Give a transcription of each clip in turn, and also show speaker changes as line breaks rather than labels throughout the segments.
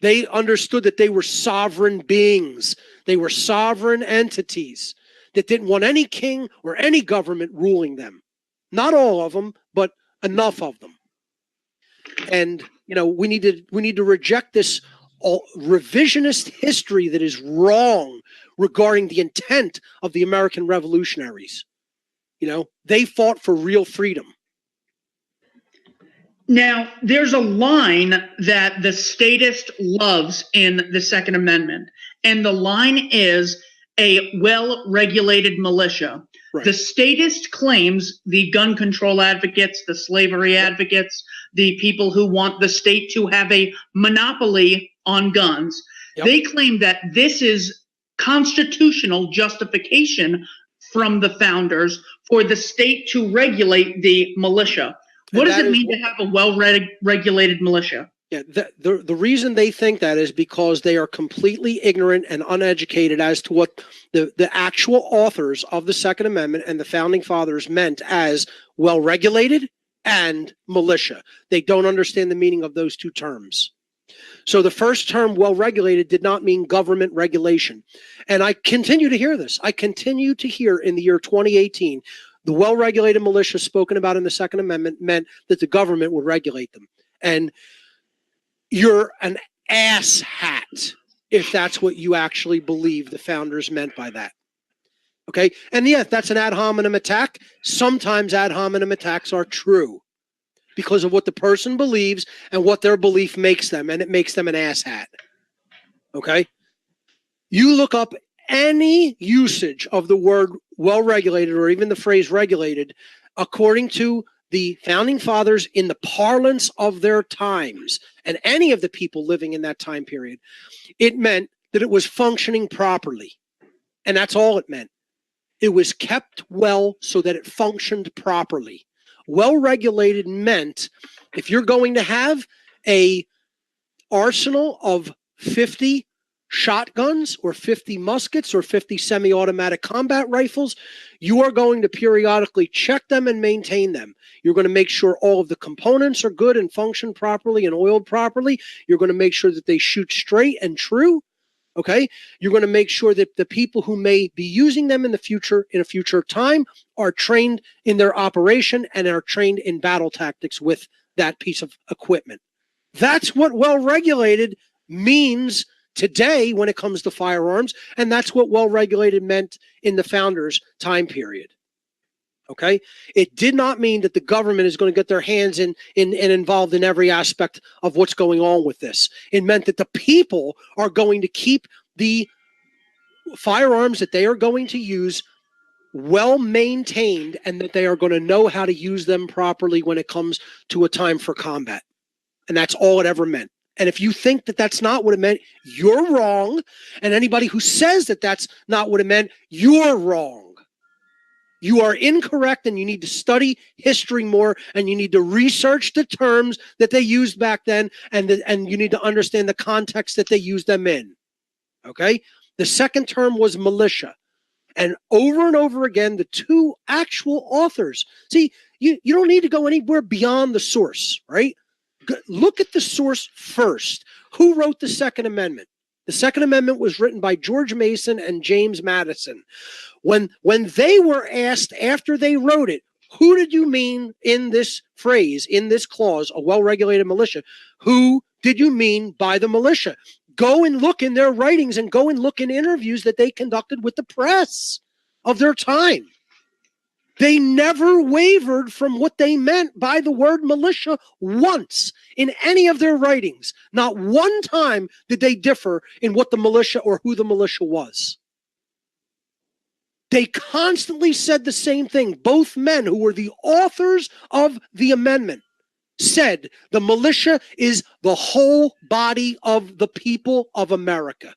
They understood that they were sovereign beings. They were sovereign entities that didn't want any king or any government ruling them. Not all of them, but enough of them. And, you know, we need to reject this revisionist history that is wrong regarding the intent of the American revolutionaries. You know, they fought for real freedom.
Now, there's a line that the statist loves in the Second Amendment, and the line is a well-regulated militia. Right. The statist claims, the gun control advocates, the slavery advocates, the people who want the state to have a monopoly on guns, they claim that this is constitutional justification from the founders for the state to regulate the militia. What does it mean to have a well-regulated militia?
Yeah, the reason they think that is because they are completely ignorant and uneducated as to what the actual authors of the Second Amendment and the Founding Fathers meant as well-regulated and militia. They don't understand the meaning of those two terms. So the first term, well-regulated, did not mean government regulation. And I continue to hear this. I continue to hear in the year 2018, the well-regulated militia spoken about in the Second Amendment meant that the government would regulate them. And you're an asshat if that's what you actually believe the founders meant by that. Okay? And yeah, that's an ad hominem attack. Sometimes ad hominem attacks are true because of what the person believes and what their belief makes them, and it makes them an asshat. Okay? You look up any usage of the word well-regulated or even the phrase regulated according to the Founding Fathers in the parlance of their times and any of the people living in that time period, it meant that it was functioning properly. And that's all it meant. It was kept well so that it functioned properly. Well-regulated meant if you're going to have a arsenal of 50 shotguns or 50 muskets or 50 semi-automatic combat rifles, you are going to periodically check them and maintain them. You're going to make sure all of the components are good and function properly and oiled properly. You're going to make sure that they shoot straight and true. Okay? You're going to make sure that the people who may be using them in the future, in a future time, are trained in their operation and are trained in battle tactics with that piece of equipment. That's what well-regulated means today when it comes to firearms, and that's what well-regulated meant in the founders' time period. Okay? It did not mean that the government is going to get their hands in and involved in every aspect of what's going on with this. It meant that the people are going to keep the firearms that they are going to use well maintained and that they are going to know how to use them properly when it comes to a time for combat. And that's all it ever meant. And if you think that that's not what it meant, you're wrong. And anybody who says that that's not what it meant, you're wrong. You are incorrect, and you need to study history more, and you need to research the terms that they used back then, and you need to understand the context that they used them in. Okay? The second term was militia. And over again, the two actual authors. See, you don't need to go anywhere beyond the source, right? Look at the source first. Who wrote the Second Amendment? The Second Amendment was written by George Mason and James Madison. When they were asked after they wrote it, who did you mean in this phrase, in this clause, a well-regulated militia? Who did you mean by the militia? Go and look in their writings and go and look in interviews that they conducted with the press of their time. They never wavered from what they meant by the word militia once in any of their writings. Not one time did they differ in what the militia or who the militia was. They constantly said the same thing. Both men who were the authors of the amendment said the militia is the whole body of the people of America.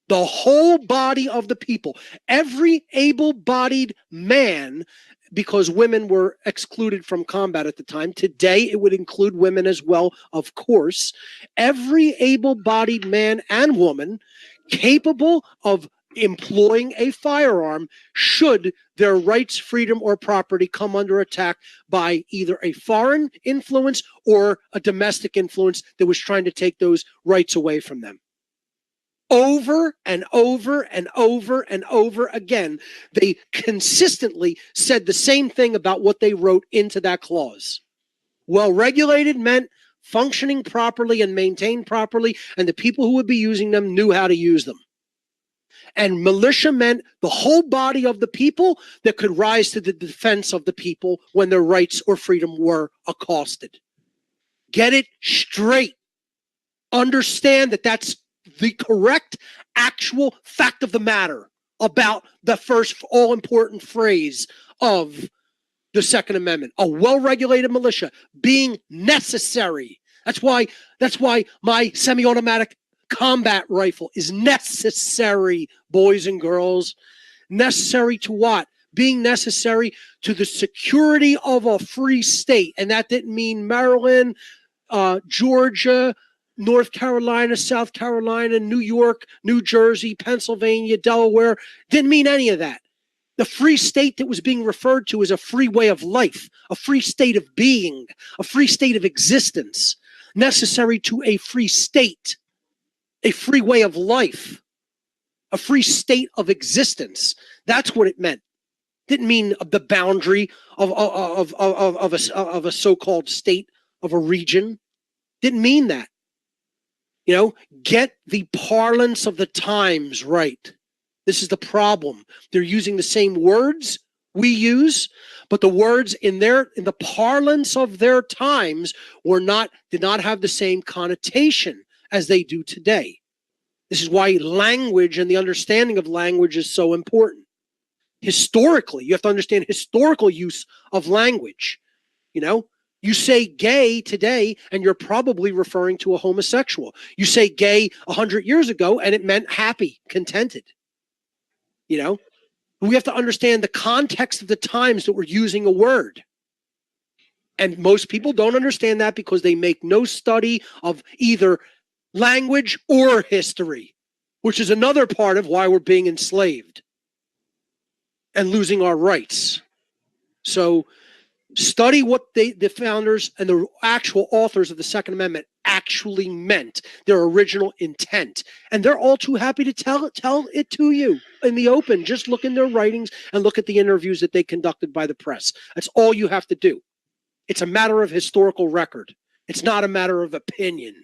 The whole body of the people. Every able-bodied man, because women were excluded from combat at the time. Today, it would include women as well, of course. Every able-bodied man and woman capable of employing a firearm should their rights, freedom, or property come under attack by either a foreign influence or a domestic influence that was trying to take those rights away from them. Over and over and over and over again, they consistently said the same thing about what they wrote into that clause. Well-regulated meant functioning properly and maintained properly, and the people who would be using them knew how to use them. And militia meant the whole body of the people that could rise to the defense of the people when their rights or freedom were accosted. Get it straight. Understand that that's the correct actual fact of the matter about the first all-important phrase of the Second Amendment. A well-regulated militia being necessary. That's why my semi-automatic combat rifle is necessary, boys and girls. Necessary to what? Being necessary to the security of a free state. And that didn't mean Maryland, Georgia, North Carolina, South Carolina, New York, New Jersey, Pennsylvania, Delaware. Didn't mean any of that. The free state that was being referred to as a free way of life, a free state of being, a free state of existence, necessary to a free state, a free way of life, a free state of existence. That's what it meant. Didn't mean the boundary of a so-called state, of a region. Didn't mean that. You know, get the parlance of the times right. This is the problem. They're using the same words we use, but the words in the parlance of their times did not have the same connotation as they do today. This is why language and the understanding of language is so important. Historically, you have to understand historical use of language. You know, you say gay today, and you're probably referring to a homosexual. You say gay 100 years ago, and it meant happy, contented. You know, we have to understand the context of the times that we're using a word. And most people don't understand that because they make no study of either language or history, which is another part of why we're being enslaved and losing our rights. So study what the founders and the actual authors of the Second Amendment actually meant, their original intent. And they're all too happy to tell it to you in the open. Just look in their writings and look at the interviews that they conducted by the press. That's all you have to do. It's a matter of historical record. It's not a matter of opinion.